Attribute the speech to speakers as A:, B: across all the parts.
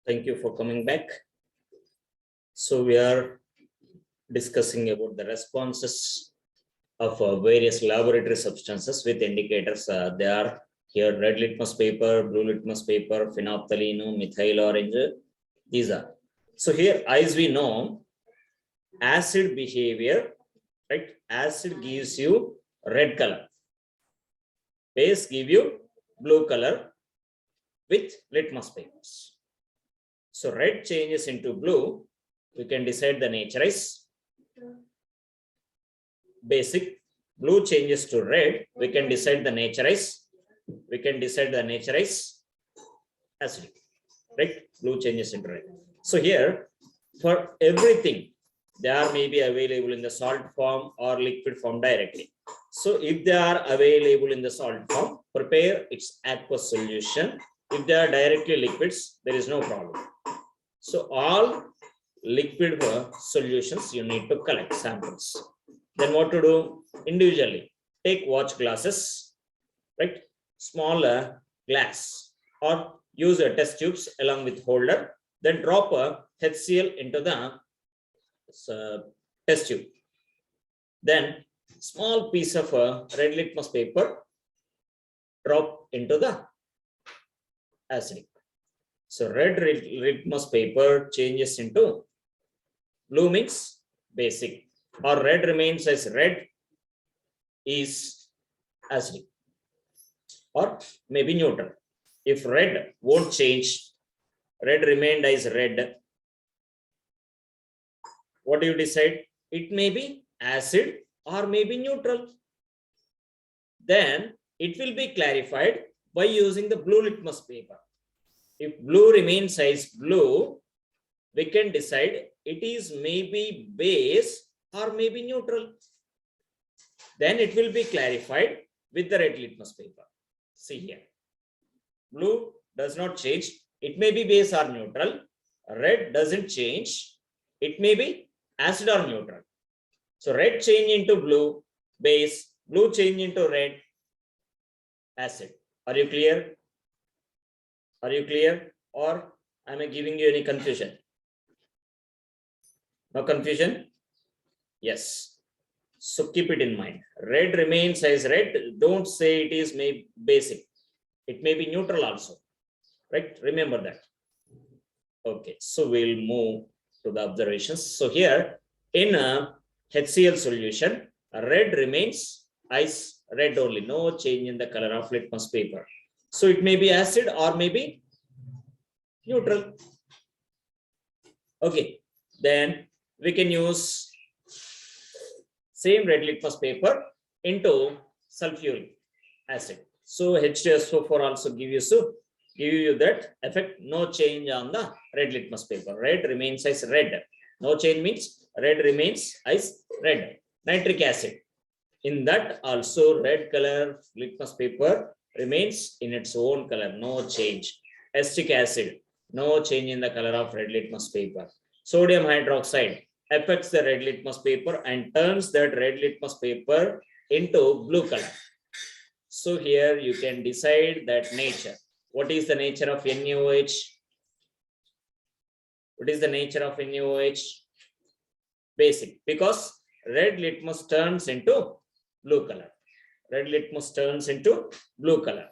A: Thank you for coming back. So we are discussing about the responses of various laboratory substances with indicators. They are here: red litmus paper, blue litmus paper, phenophthalene, methyl orange. These are. So here, as we know, acid behavior, right? Acid gives you red color. Base give you blue color with litmus papers. So red changes into blue. We can decide the nature is basic. Blue changes to red. We can decide the nature is acidic. Right? Blue changes into red. So here, for everything, they are maybe available in the salt form or liquid form directly. So if they are available in the salt form, prepare its aqueous solution. If they are directly liquids, there is no problem. So all liquid solutions you need to collect samples. Then what to do? Individually, take watch glasses, right? Smaller glass, or use a test tubes along with holder. Then drop a HCl into the test tube. Then small piece of red litmus paper drop into the acidic. So red litmus paper changes into blue means basic, or red remains as red is acidic, or maybe neutral. If red won't change, red remained as red, what do you decide? It may be acid or maybe neutral. Then it will be clarified by using the blue litmus paper. If blue remains as blue, we can decide it is maybe base or maybe neutral. Then it will be clarified with the red litmus paper. See here. Blue does not change. It may be base or neutral. Red doesn't change. It may be acid or neutral. So red change into blue, base, blue change into red, acid. Are you clear? Are you clear? Or am I giving you any confusion? No confusion? Yes. So keep it in mind. Red remains as red. Don't say it is maybe basic. It may be neutral also. Right? Remember that. Okay. So we'll move to the observations. So here in a HCl solution, red remains as red only. No change in the color of litmus paper. So it may be acid or maybe neutral. Okay. Then we can use same red litmus paper into sulfuric acid. So H2SO4 also give you that effect. No change on the red litmus paper. Red remains as red. No change means red remains as red. Nitric acid. In that also red color litmus paper remains in its own color. No change. Acetic acid. No change in the color of red litmus paper. Sodium hydroxide affects the red litmus paper and turns that red litmus paper into blue color. So here you can decide that nature. What is the nature of NaOH? What is the nature of NaOH? Basic, because red litmus turns into blue color. Red litmus turns into blue color.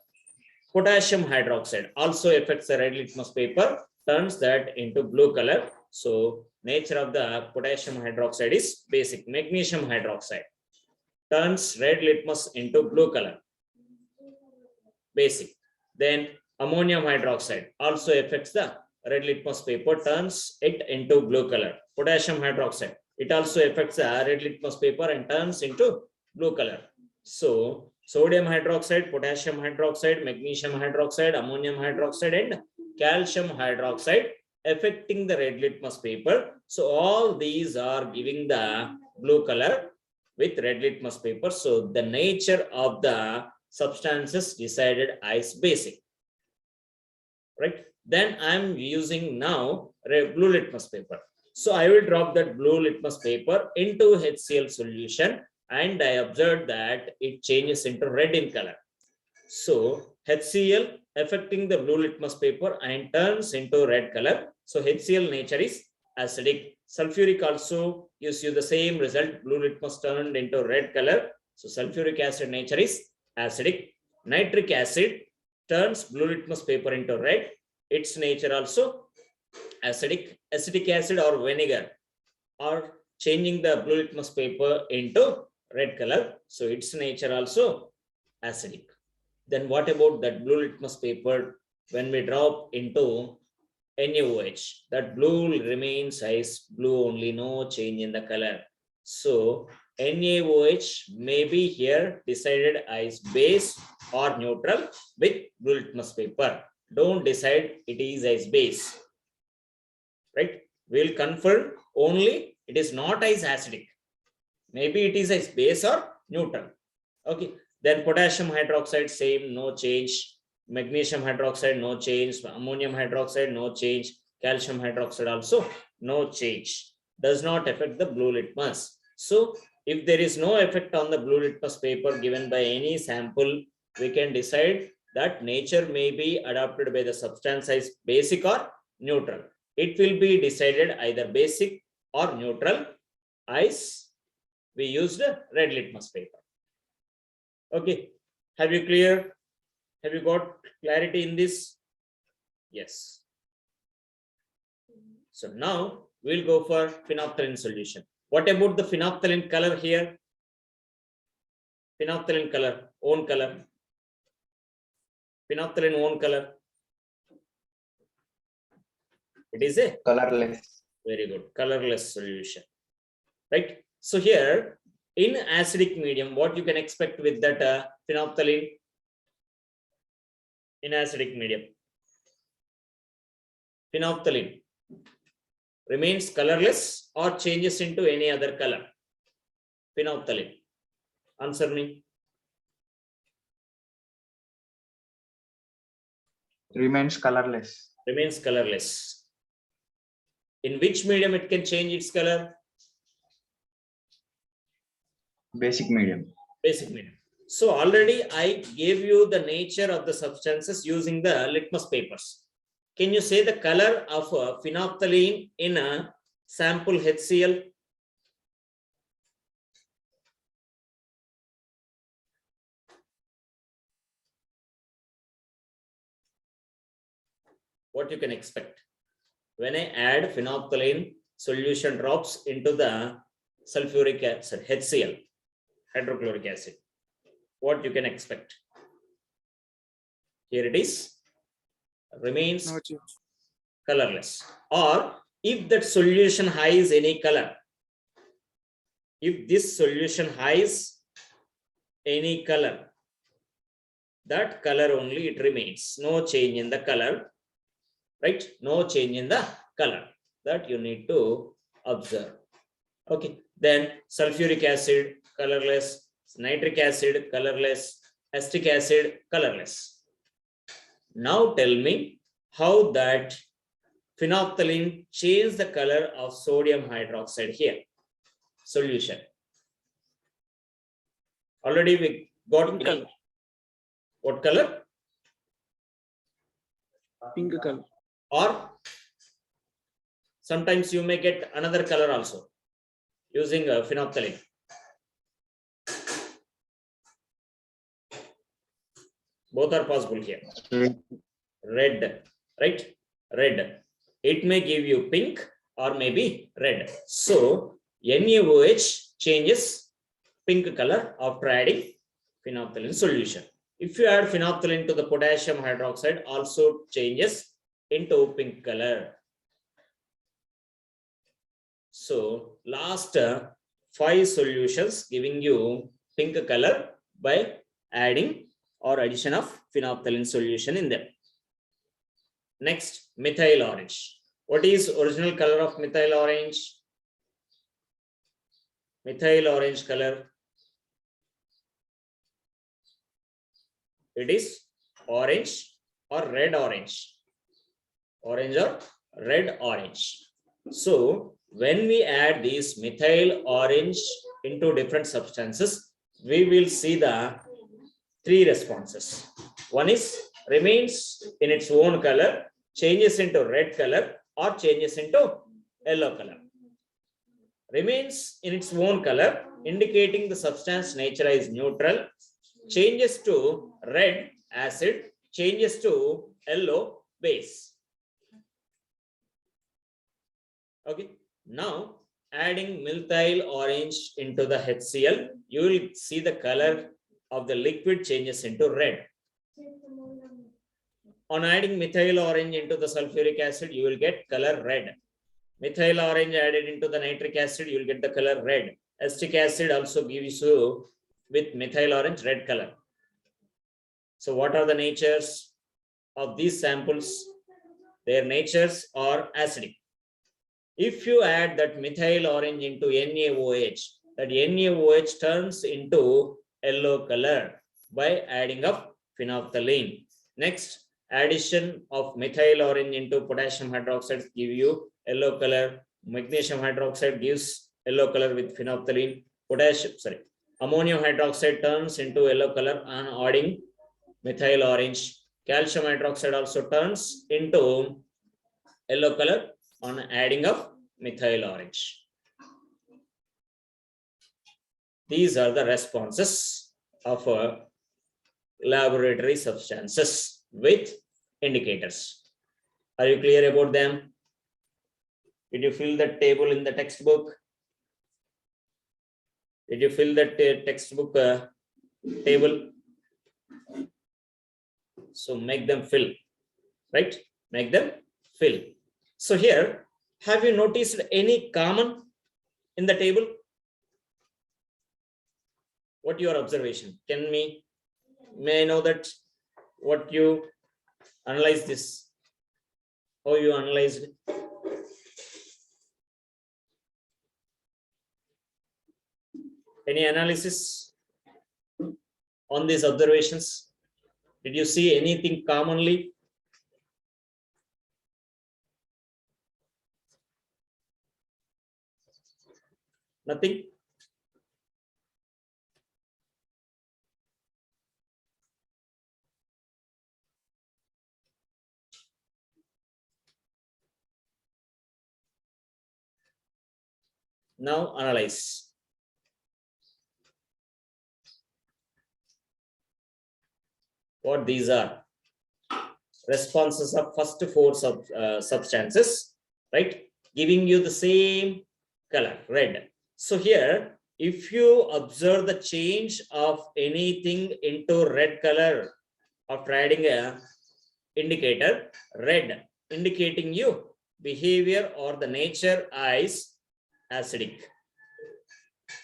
A: Potassium hydroxide also affects the red litmus paper, turns that into blue color. So nature of the potassium hydroxide is basic. Magnesium hydroxide turns red litmus into blue color. Basic. Then ammonium hydroxide also affects the red litmus paper, turns it into blue color. Potassium hydroxide, it also affects the red litmus paper and turns into blue color. So sodium hydroxide, potassium hydroxide, magnesium hydroxide, ammonium hydroxide, and calcium hydroxide affecting the red litmus paper. So all these are giving the blue color with red litmus paper. So the nature of the substances decided as basic. Right? Then I'm using now blue litmus paper. So I will drop that blue litmus paper into HCl solution and I observed that it changes into red in color. So HCl affecting the blue litmus paper and turns into red color. So HCl nature is acidic. Sulfuric also gives you the same result. Blue litmus turned into red color. So sulfuric acid nature is acidic. Nitric acid turns blue litmus paper into red. Its nature also acidic. Acetic acid or vinegar are changing the blue litmus paper into red color. So its nature also acidic. Then what about that blue litmus paper when we drop into NaOH? That blue remains as blue only, no change in the color. So NaOH may be here decided as base or neutral with blue litmus paper. Don't decide it is as base. Right? We'll confirm only it is not as acidic. Maybe it is as base or neutral. Okay. Then potassium hydroxide, same, no change. Magnesium hydroxide, no change. Ammonium hydroxide, no change. Calcium hydroxide also, no change. Does not affect the blue litmus. So if there is no effect on the blue litmus paper given by any sample, we can decide that nature may be adopted by the substance as basic or neutral. It will be decided either basic or neutral as we used red litmus paper. Okay, have you clear? Have you got clarity in this? Yes. So now we'll go for phenolphthalein solution. What about the phenolphthalein color here? Phenolphthalein color, own color. Phenolphthalein own color. It is a
B: colorless.
A: Very good, colorless solution. Right. So here in acidic medium, what you can expect with that phenolphthalein in acidic medium? Phenolphthalein remains colorless or changes into any other color? Phenolphthalein. Answer me.
B: Remains colorless.
A: Remains colorless. In which medium it can change its color?
B: Basic medium.
A: Basic medium. So already I gave you the nature of the substances using the litmus papers. Can you say the color of phenolphthalein in a sample HCl? What you can expect? When I add phenolphthalein solution drops into the sulfuric acid, HCl, hydrochloric acid, what you can expect? Here it is, remains colorless. Or if that solution has any color, if this solution has any color, that color only it remains, no change in the color, right? No change in the color, that you need to observe. Okay, then sulfuric acid, colorless. Nitric acid, colorless. Acetic acid, colorless. Now tell me how that phenolphthalein changes the color of sodium hydroxide here. Solution. Already we got color. What color?
C: Pink color.
A: Or sometimes you may get another color also using phenolphthalein. Both are possible here. Red, right? Red. It may give you pink or maybe red. So NaOH changes pink color after adding phenolphthalein solution. If you add phenolphthalein to the potassium hydroxide, also changes into pink color. So last 5 solutions giving you pink color by adding or addition of phenolphthalein solution in them. Next, methyl orange. What is original color of methyl orange? Methyl orange color. It is orange or red orange. Orange or red orange. So when we add these methyl orange into different substances, we will see the three responses. One is remains in its own color, changes into red color, or changes into yellow color. Remains in its own color, indicating the substance nature is neutral, changes to red acid, changes to yellow base. Okay, now adding methyl orange into the HCl, you will see the color of the liquid changes into red. On adding methyl orange into the sulfuric acid, you will get color red. Methyl orange added into the nitric acid, you will get the color red. Acetic acid also gives you with methyl orange red color. So what are the natures of these samples? Their natures are acidic. If you add that methyl orange into NaOH, that NaOH turns into yellow color by adding up phenolphthalein. Next, addition of methyl orange into potassium hydroxide give you yellow color. Magnesium hydroxide gives yellow color with phenolphthalein. Ammonium hydroxide turns into yellow color on adding methyl orange. Calcium hydroxide also turns into yellow color on adding of methyl orange. These are the responses of laboratory substances with indicators. Are you clear about them? Did you fill the table in the textbook? Did you fill that textbook table? So make them fill, right? Make them fill. So here, have you noticed any common in the table? What your observation? May I know that what you analyze this? How you analyzed? Any analysis on these observations? Did you see anything commonly? Nothing? Now analyze. What these are? Responses of first four substances, right? Giving you the same color, red. So here, if you observe the change of anything into red color after adding a indicator, red, indicating you behavior or the nature is acidic.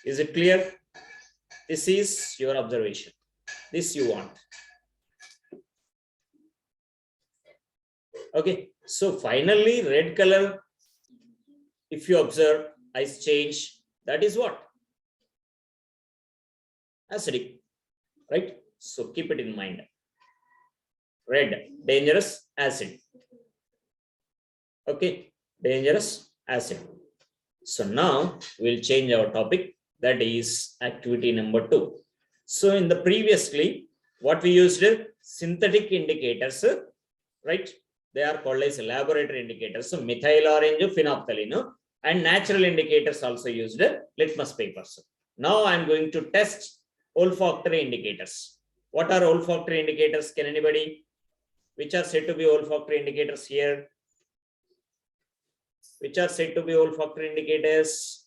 A: Is it clear? This is your observation. This you want. Okay, so finally, red color, if you observe ice change, that is what? Acidic, right? So keep it in mind. Red, dangerous acid. Okay, dangerous acid. So now we'll change our topic, that is activity number 2. So in the previously, what we used, synthetic indicators, right? They are called as laboratory indicators. So methyl orange, phenolphthalein, and natural indicators also used, litmus papers. Now I'm going to test olfactory indicators. What are olfactory indicators? Can anybody? Which are said to be olfactory indicators here? Which are said to be olfactory indicators?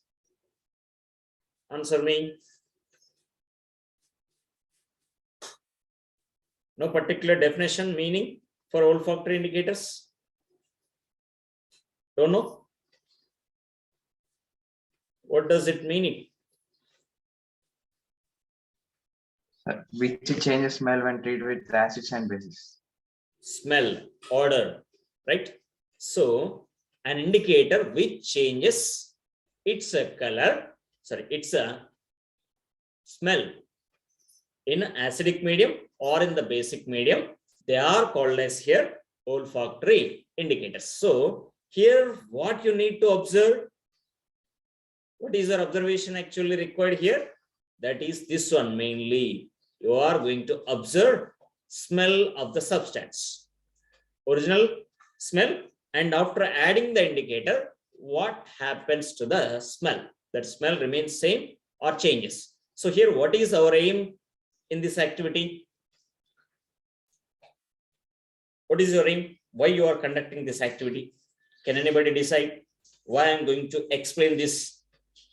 A: Answer me. No particular definition, meaning for olfactory indicators? Don't know? What does it mean?
B: Which changes smell when treated with acids and bases.
A: Smell, odor, right? So an indicator which changes its color, its smell in acidic medium or in the basic medium, they are called as here olfactory indicators. So here what you need to observe, what is your observation actually required here? That is this one mainly. you are going to observe smell of the substance, original smell, and after adding the indicator, what happens to the smell? That smell remains same or changes. So here, what is our aim in this activity? What is your aim? Why you are conducting this activity? Can anybody decide why I'm going to explain this?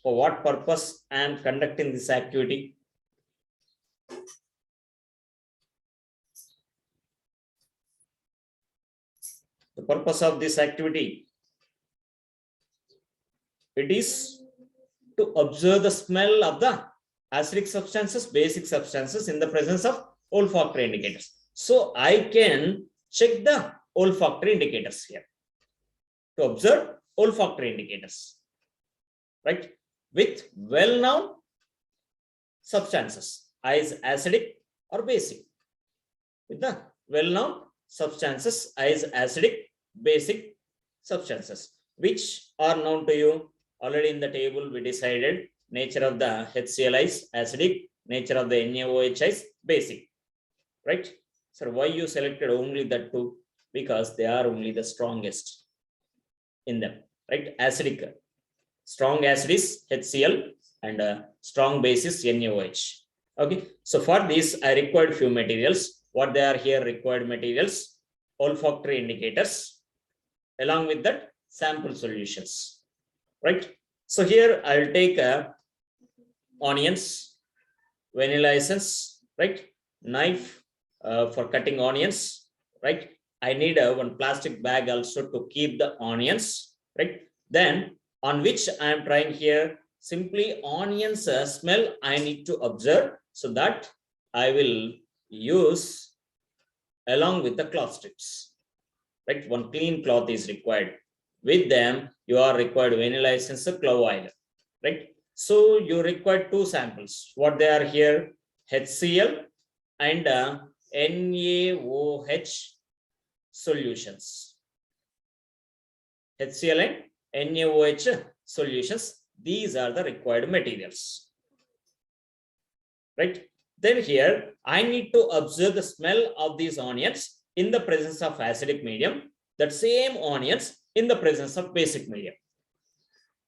A: For what purpose I am conducting this activity? The purpose of this activity, it is to observe the smell of the acidic substances, basic substances in the presence of olfactory indicators. So I can check the olfactory indicators here to observe olfactory indicators, right? With well-known substances, is acidic or basic. With the well-known substances, is acidic, basic substances, which are known to you already in the table. We decided nature of the HCl is acidic, nature of the NaOH is basic, right? So why you selected only that two? Because they are only the strongest in them, right? Acidic, strong acid is HCl and strong base is NaOH. Okay, so for this I required few materials. What they are here required materials? Olfactory indicators, along with that sample solutions, right? So here I will take onions, vanilla essence, right? Knife for cutting onions, right? I need one plastic bag also to keep the onions, right? Then on which I am trying here, simply onions smell I need to observe, so that I will use along with the cloth strips, right? One clean cloth is required. With them, you are required vanilla essence, clove oil, right? So you require two samples. What they are here, HCl and NaOH solutions. HCl and NaOH solutions. These are the required materials, right? Then here, I need to observe the smell of these onions in the presence of acidic medium, that same onions in the presence of basic medium.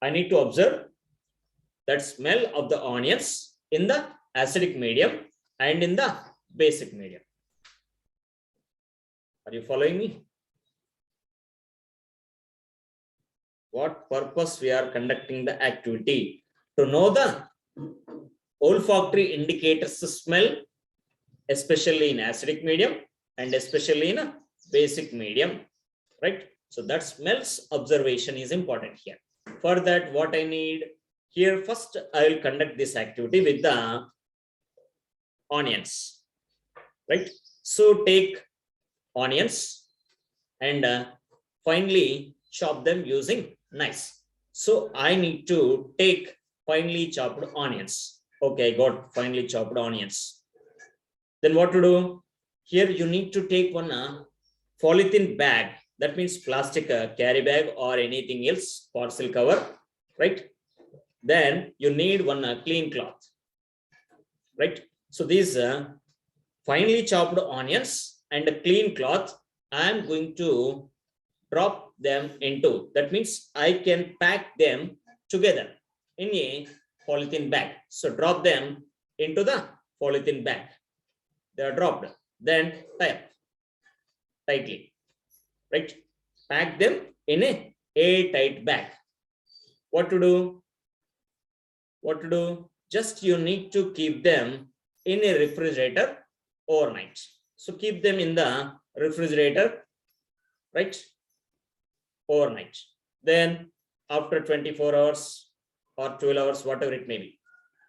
A: I need to observe that smell of the onions in the acidic medium and in the basic medium. Are you following me? What purpose we are conducting the activity? To know the olfactory indicators smell, especially in acidic medium and especially in a basic medium, right? So that smells observation is important here. For that, what I need here, first I will conduct this activity with the onions, right? So take onions and finely chop them using knives. So I need to take finely chopped onions. Okay, I got finely chopped onions. Then what to do? Here you need to take one polythene bag. That means plastic carry bag or anything else, parcel cover, right? Then you need one clean cloth, right? So these finely chopped onions and a clean cloth, I am going to drop them into. That means I can pack them together in a polythene bag. So drop them into the polythene bag. They are dropped. Then tie up tightly, right? Pack them in a airtight bag. What to do? What to do? Just you need to keep them in a refrigerator overnight. So keep them in the refrigerator, right? Overnight. Then after 24 hours or 12 hours, whatever it may be,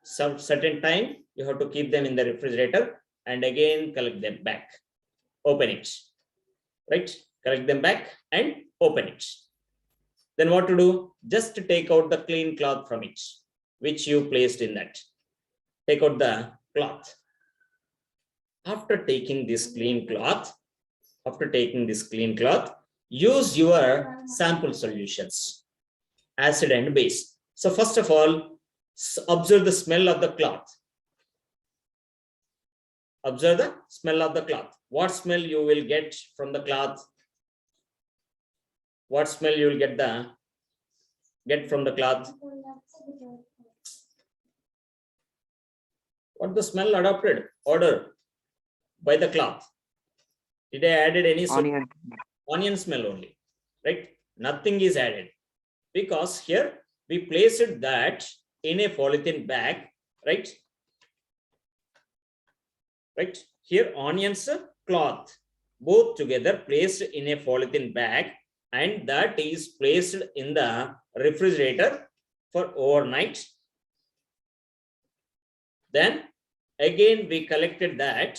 A: some certain time you have to keep them in the refrigerator and again collect them back, open it, right? Collect them back and open it. Then what to do? Just to take out the clean cloth from it, which you placed in that. Take out the cloth. After taking this clean cloth, use your sample solutions, acid and base. So first of all, observe the smell of the cloth. Observe the smell of the cloth. What smell you will get from the cloth? What smell you will get from the cloth? What the smell adopted order by the cloth? Did I added any onion smell only, right? Nothing is added, because here we placed that in a polythene bag, right? Right here, onions, cloth, both together placed in a polythene bag, and that is placed in the refrigerator for overnight. Then again we collected that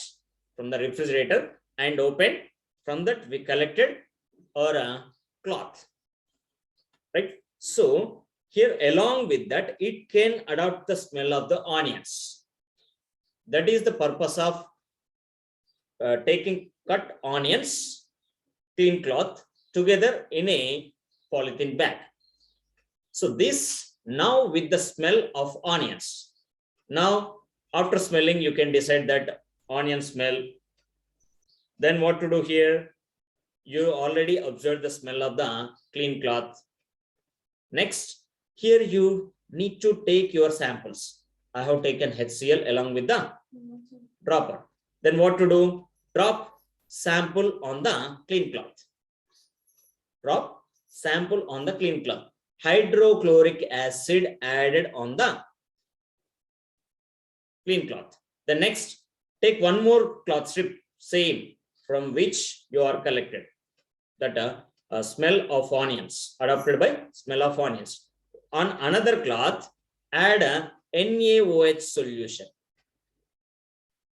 A: from the refrigerator and opened. From that we collected our cloth, right? So here, along with that, it can adopt the smell of the onions. That is the purpose of taking cut onions, clean cloth together in a polythene bag. So this now with the smell of onions. Now after smelling, you can decide that onion smell. Then what to do here? You already observed the smell of the clean cloth. Next, here you need to take your samples. I have taken HCl along with the dropper. Then what to do? Drop sample on the clean cloth. Drop sample on the clean cloth. Hydrochloric acid added on the clean cloth. The next, take one more cloth strip, same from which you are collected. That smell of onions, adopted by smell of onions. On another cloth, add a NaOH solution.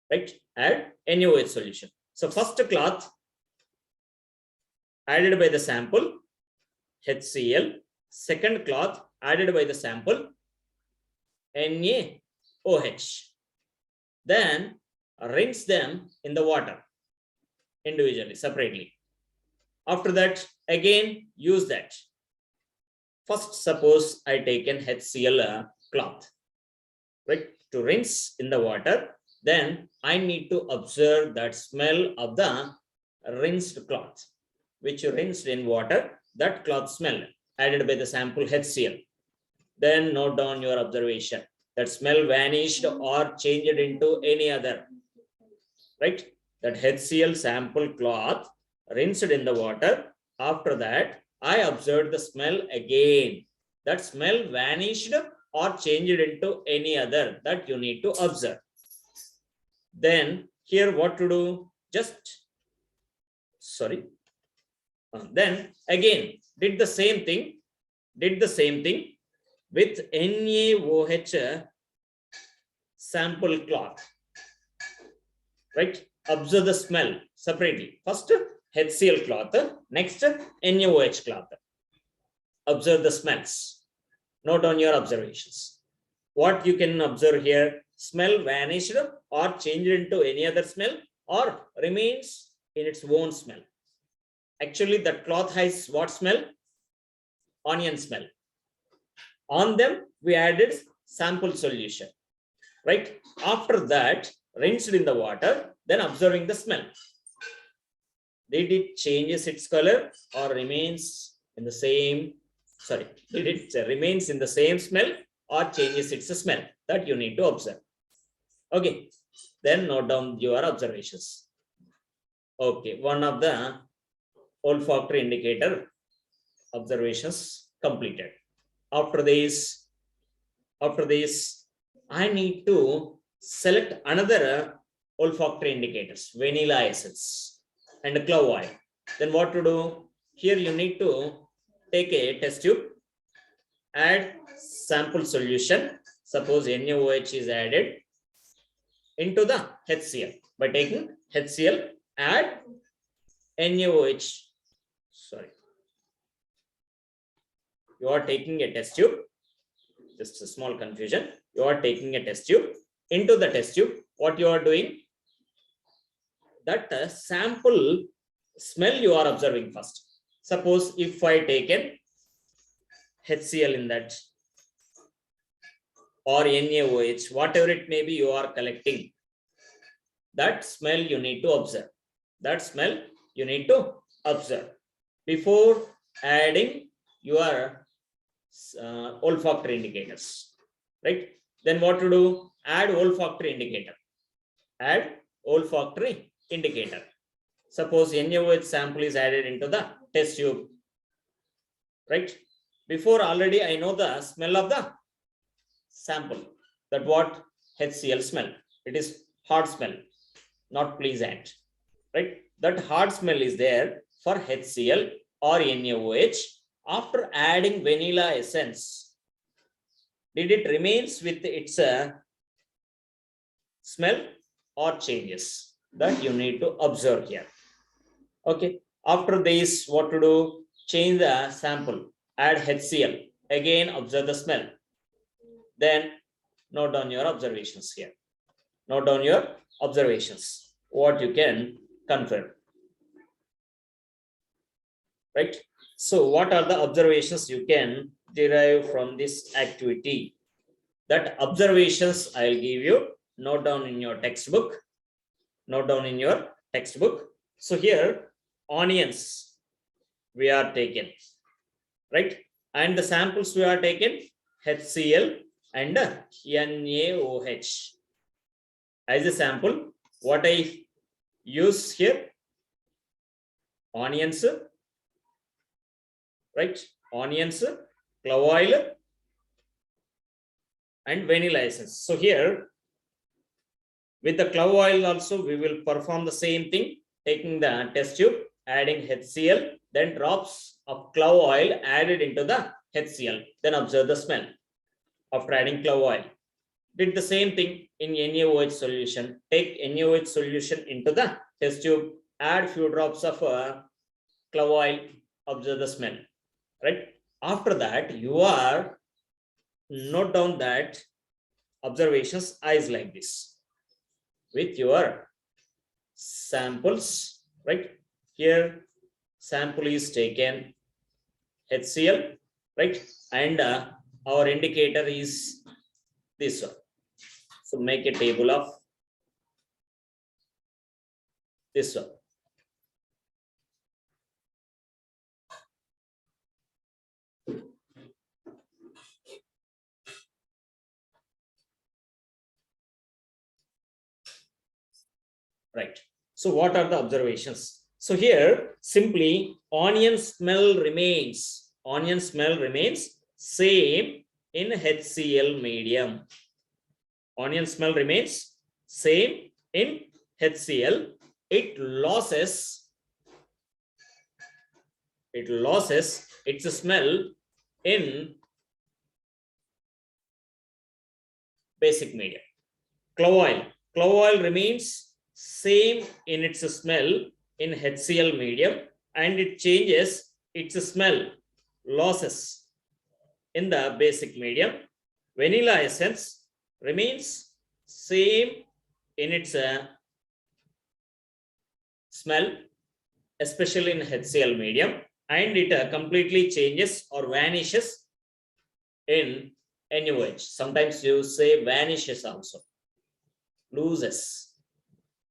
A: Right? Add NaOH solution. So first cloth added by the sample, HCl. Second cloth added by the sample, NaOH. Then rinse them in the water individually, separately. After that, again use that. First, suppose I taken HCl cloth, right, to rinse in the water. Then I need to observe that smell of the rinsed cloth, which you rinsed in water. That cloth smell added by the sample HCl. Then note down your observation. That smell vanished or changed into any other, right? That HCl sample cloth rinsed in the water. After that, I observed the smell again. That smell vanished or changed into any other, that you need to observe. Then here what to do? Then again did the same thing with NaOH sample cloth, right? Observe the smell separately. First HCl cloth, next NaOH cloth. Observe the smells. Note on your observations. What you can observe here? Smell vanished or changed into any other smell, or remains in its own smell. Actually, that cloth has what smell? Onion smell. On them, we added sample solution, right? After that, rinsed in the water, then observing the smell. Did it changes its color or remains in the same? Sorry, did it remains in the same smell or changes its smell? That you need to observe. Okay, then note down your observations. Okay, one of the olfactory indicator observations completed. After this, I need to select another olfactory indicators, vanilla essence and clove oil. Then what to do? Here you need to take a test tube, add sample solution. Suppose NaOH is added into the HCl. By taking HCl, add NaOH. Sorry. You are taking a test tube. Just a small confusion. You are taking a test tube. Into the test tube, what you are doing? That sample smell you are observing first. Suppose if I taken HCl in that, or NaOH, whatever it may be, you are collecting. That smell you need to observe. That smell you need to observe before adding your olfactory indicators, right? Then what to do? Add olfactory indicator. Add olfactory indicator. Suppose NaOH sample is added into the test tube, right? Before already I know the smell of the sample. That what? HCl smell. It is hard smell, not pleasant, right? That hard smell is there for HCl or NaOH. After adding vanilla essence, did it remains with its smell or changes? That you need to observe here. Okay. After this, what to do? Change the sample. Add HCl. Again, observe the smell. Then note down your observations here. Note down your observations. What you can confirm. Right? So what are the observations you can derive from this activity? That observations I'll give you. Note down in your textbook. Note down in your textbook. So here, onions we are taken, right? And the samples we are taken, HCl and NaOH. As a sample, what I use here? Onions, right? Onions, clove oil, and vanilla essence. So here, with the clove oil also, we will perform the same thing, taking the test tube, adding HCl, then drops of clove oil added into the HCl, then observe the smell after adding clove oil. Did the same thing in NaOH solution. Take NaOH solution into the test tube, add few drops of clove oil, observe the smell, right? After that, you are note down that observations is like this with your samples, right? Here sample is taken HCl, right? And our indicator is this one. So make a table of this one. Right. So what are the observations? So here simply onion smell remains. Onion smell remains same in HCl medium. Onion smell remains same in HCl. It loses its smell in basic medium. Clove oil remains same in its smell in HCl medium, and it changes its smell, losses in the basic medium. Vanilla essence remains same in its smell, especially in HCl medium, and it completely changes or vanishes in NaOH. Sometimes you say vanishes also, loses.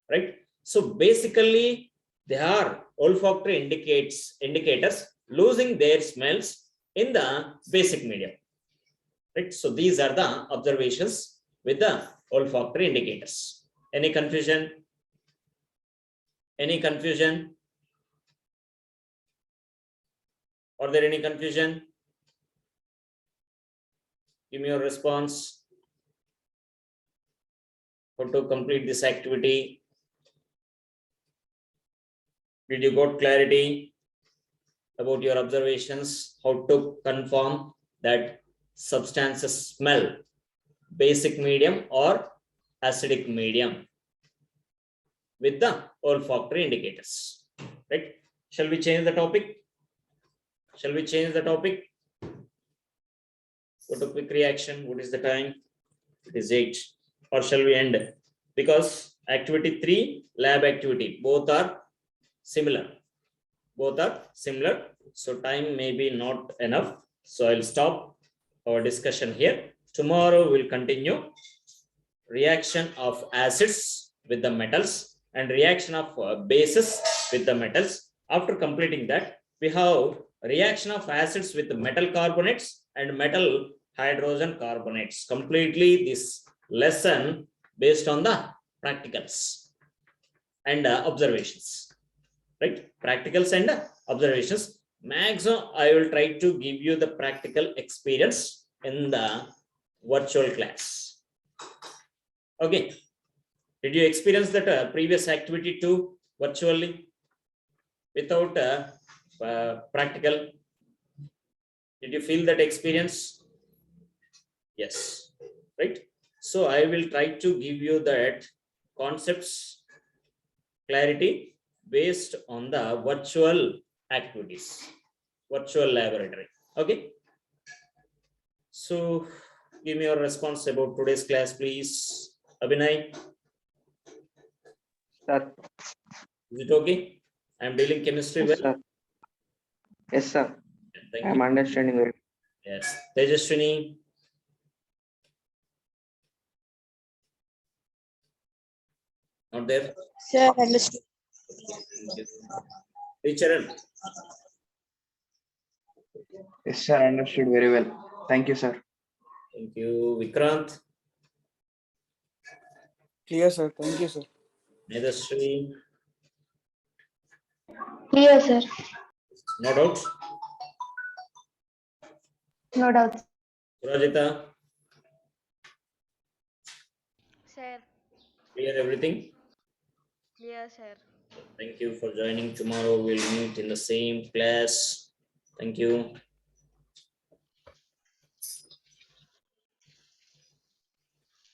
A: Right? So basically, they are olfactory indicators losing their smells in the basic medium. Right? So these are the observations with the olfactory indicators. Any confusion? Any confusion? Are there any confusion? Give me your response. How to complete this activity? Did you got clarity about your observations? How to confirm that substances smell basic medium or acidic medium with the olfactory indicators, right? Shall we change the topic? Shall we change the topic? Go to quick reaction. What is the time? It is 8. Or shall we end? Because activity 3, lab activity, both are similar. Both are similar. So time may be not enough. So I'll stop our discussion here. Tomorrow we'll continue reaction of acids with the metals and reaction of bases with the metals. After completing that, we have reaction of acids with metal carbonates and metal hydrogen carbonates. Completely this lesson based on the practicals and observations, right? Practicals and observations. Maximum, I will try to give you the practical experience in the virtual class. Okay. Did you experience that previous activity too virtually without practical? Did you feel that experience? Yes, right. So I will try to give you that concepts clarity based on the virtual activities, virtual laboratory. Okay. So give me your response about today's class, please. Abhinay,
C: Sir,
A: is it okay? I am dealing chemistry
C: yes,
A: well.
C: sir. Yes, sir.
A: Thank
C: I'm
A: you.
C: understanding very.
A: Yes. Tejaswini. Not there.
D: Sir, understood.
A: Charan.
B: Yes, sir. Understood very well. Thank you, sir.
A: Thank you. Vikrant.
E: Clear, sir. Thank you, sir.
A: Medashri.
D: Clear, sir.
A: No doubt.
D: No doubt.
A: Surajita.
F: Sir,
A: Clear everything.
F: clear, sir.
A: Thank you for joining. Tomorrow we'll meet in the same class. Thank you.